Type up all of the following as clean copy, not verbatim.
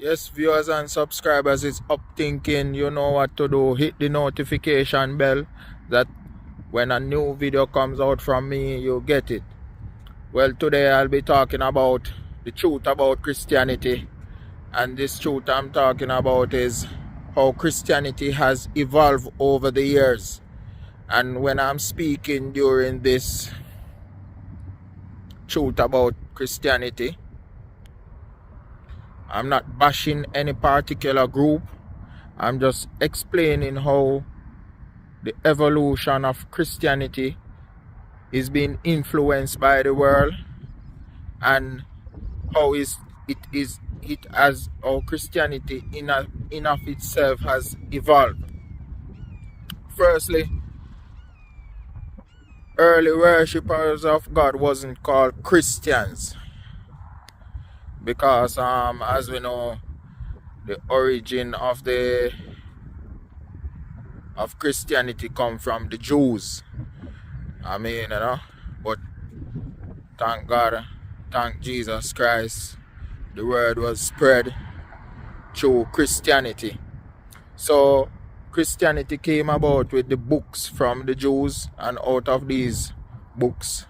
Yes, viewers and subscribers, it's up thinking. You know what to do. Hit the notification bell that when a new video comes out from me, you get it. Well, today I'll be talking about the truth about Christianity. And this truth I'm talking about is how Christianity has evolved over the years. And when I'm speaking during this truth about Christianity, I'm not bashing any particular group. I'm just explaining how the evolution of Christianity is being influenced by the world, and how it has how Christianity in of itself has evolved. Firstly, early worshippers of God wasn't called Christians because as we know, the origin of Christianity come from the Jews. But thank God, thank Jesus Christ, the word was spread through Christianity. So Christianity came about with the books from the Jews, and out of these books,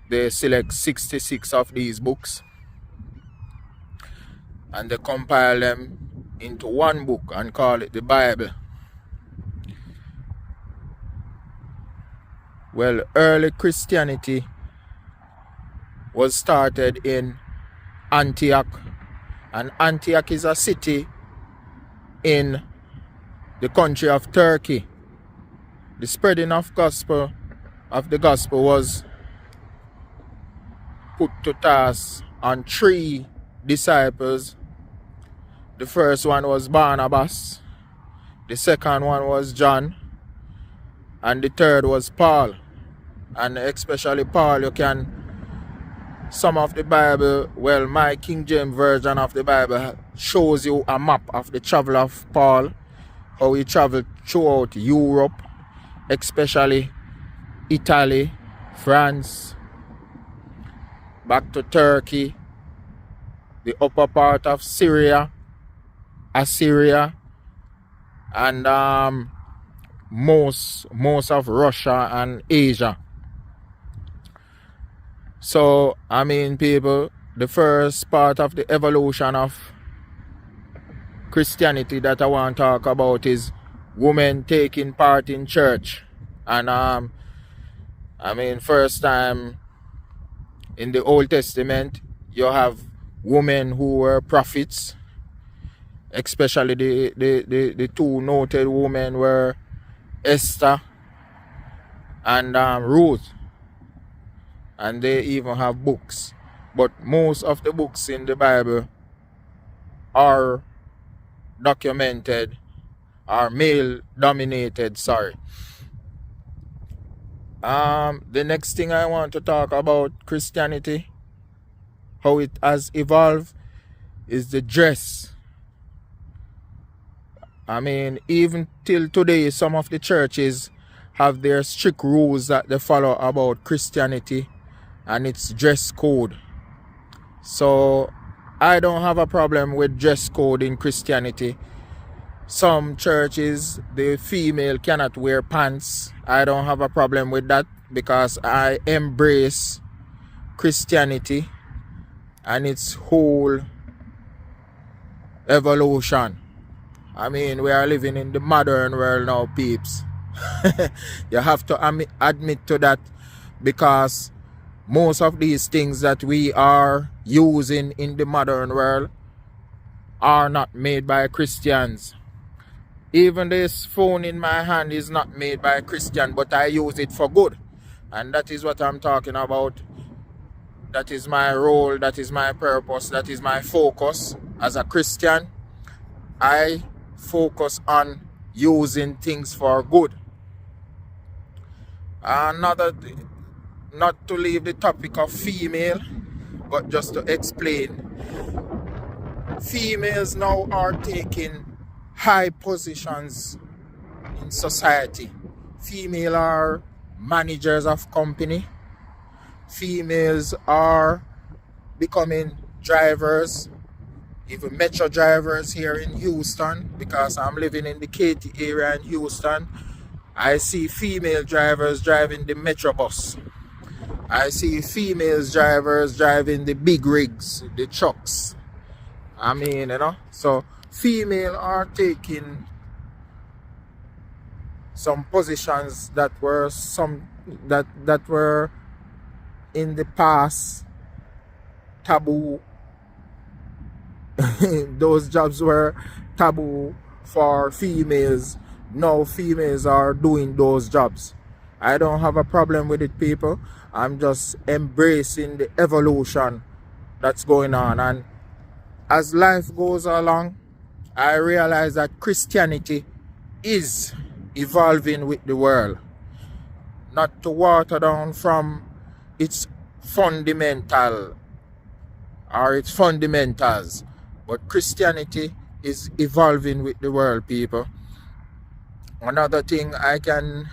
they select 66 of these books and they compile them into one book and call it the Bible. Well, early Christianity was started in Antioch, and Antioch is a city in the country of Turkey. The spreading of the gospel was put to task on 3 disciples. The first one was Barnabas, the second one was John, and the third was Paul. And especially Paul, some of the Bible, well, my King James version of the Bible shows you a map of the travel of Paul, how he traveled throughout Europe, especially Italy, France, back to Turkey, the upper part of Syria, Assyria, and most of Russia and Asia. So, people, the first part of the evolution of Christianity that I want to talk about is women taking part in church. And first time in the Old Testament, you have women who were prophets. Especially the 2 noted women were Esther and Ruth. And they even have books. But most of the books in the Bible are documented, are male dominated, The next thing I want to talk about Christianity, how it has evolved, is the dress. Even till today, some of the churches have their strict rules that they follow about Christianity and its dress code. So I don't have a problem with dress code in Christianity. Some churches, the female cannot wear pants. I don't have a problem with that because I embrace Christianity and its whole evolution. We are living in the modern world now, peeps. You have to admit to that, because most of these things that we are using in the modern world are not made by Christians. Even this phone in my hand is not made by a Christian, but I use it for good. And that is what I'm talking about. That is my role, that is my purpose, that is my focus. As a Christian, I focus on using things for good. Not to leave the topic of female, but just to explain, females now are taking high positions in society. Females are managers of company. Females are becoming drivers, even metro drivers here in Houston, because I'm living in the Katy area in Houston. I see female drivers driving the metro bus. I see females drivers driving the big rigs, the trucks. I mean, so female are taking some positions that were that were in the past taboo. Those jobs were taboo for females. Now females are doing those jobs. I don't have a problem with it, people. I'm just embracing the evolution that's going on. And as life goes along, I realize that Christianity is evolving with the world. Not to water down from its fundamental or its fundamentals, but Christianity is evolving with the world, people. Another thing I can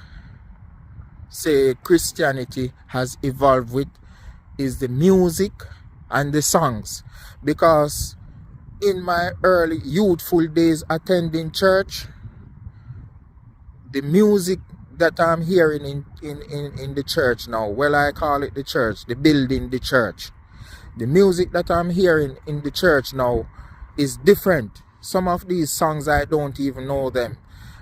say Christianity has evolved with is the music and the songs, because in my early youthful days attending church, the music that I'm hearing in the church now, well, I call it the church, the building, the church, the music that I'm hearing in the church now is different. Some of these songs I don't even know them.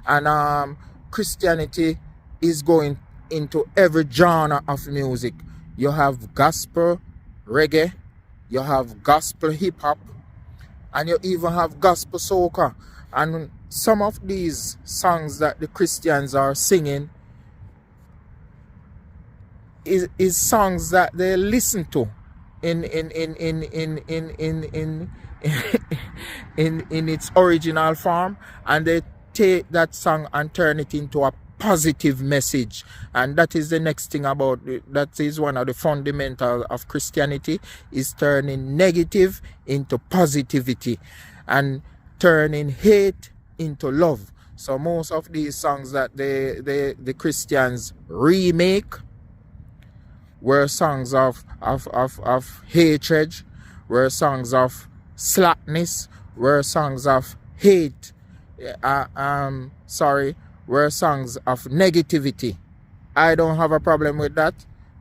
And Christianity is going into every genre of music. You have gospel reggae, you have gospel hip hop, and you even have gospel soca. And some of these songs that the Christians are singing is songs that they listen to in its original form, and they take that song and turn it into a positive message. And that is the next thing about it. That is one of the fundamentals of Christianity, is turning negative into positivity and turning hate into love. So most of these songs that the Christians remake were songs of hatred, were songs of slackness, were songs of hate, were songs of negativity. I don't have a problem with that,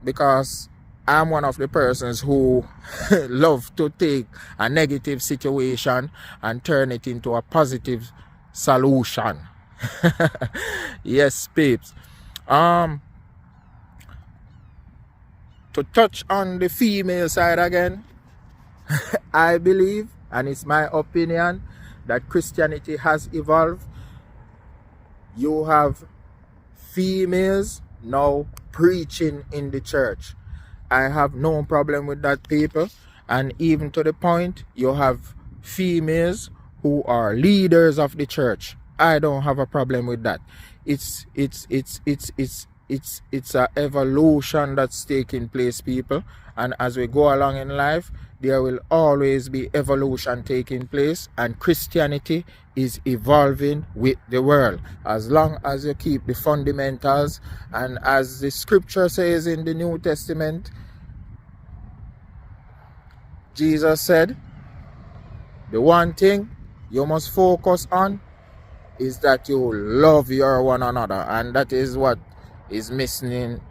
because I'm one of the persons who love to take a negative situation and turn it into a positive solution. Yes, peeps. To touch on the female side again, I believe, and it's my opinion, that Christianity has evolved. You have females now preaching in the church. I have no problem with that, people. And even to the point, you have females who are leaders of the church. I don't have a problem with that. It's an evolution that's taking place, people. And as we go along in life, there will always be evolution taking place, and Christianity is evolving with the world. As long as you keep the fundamentals, and as the scripture says in the New Testament, Jesus said, the one thing you must focus on is that you love your one another. And that is what is missing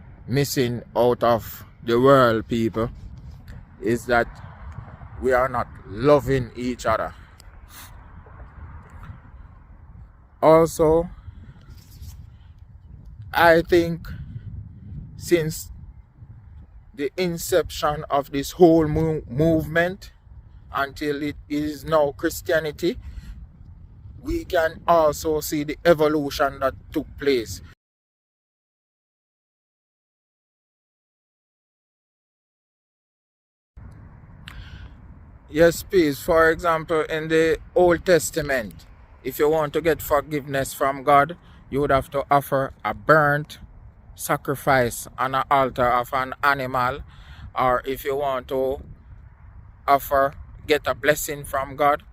out of the world, people, is that we are not loving each other. Also, I think since the inception of this whole movement until it is now Christianity, we can also see the evolution that took place. Yes, please. For example, in the Old Testament, if you want to get forgiveness from God, you would have to offer a burnt sacrifice on an altar of an animal. Or if you want to get a blessing from God,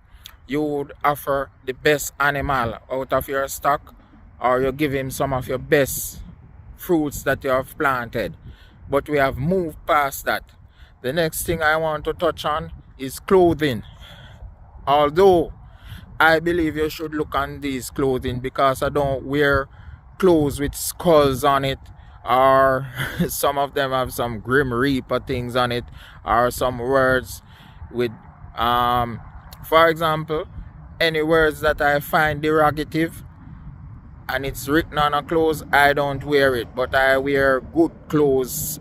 you would offer the best animal out of your stock, or you give him some of your best fruits that you have planted. But we have moved past that. The next thing I want to touch on is clothing. Although I believe you should look on these clothing, because I don't wear clothes with skulls on it, or some of them have some Grim Reaper things on it, or some words with for example, any words that I find derogative and it's written on a clothes, I don't wear it, but I wear good clothes.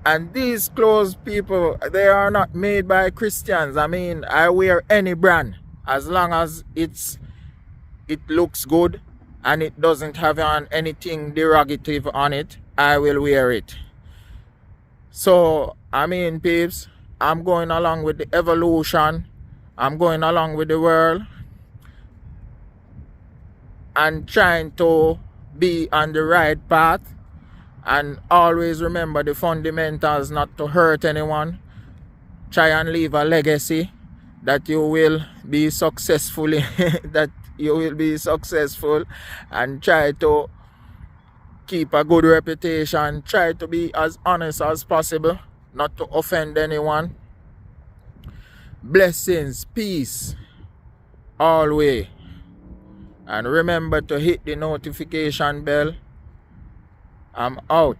And these clothes, people, they are not made by Christians. I mean, I wear any brand as long as it looks good and it doesn't have anything derogative on it. I will wear it. So I mean, peeps, I'm going along with the evolution. I'm going along with the world and trying to be on the right path, and always remember the fundamentals, not to hurt anyone. Try and leave a legacy that you will be successfully that you will be successful, and try to keep a good reputation. Try to be as honest as possible, not to offend anyone. Blessings, peace, always. And remember to hit the notification bell. I'm out.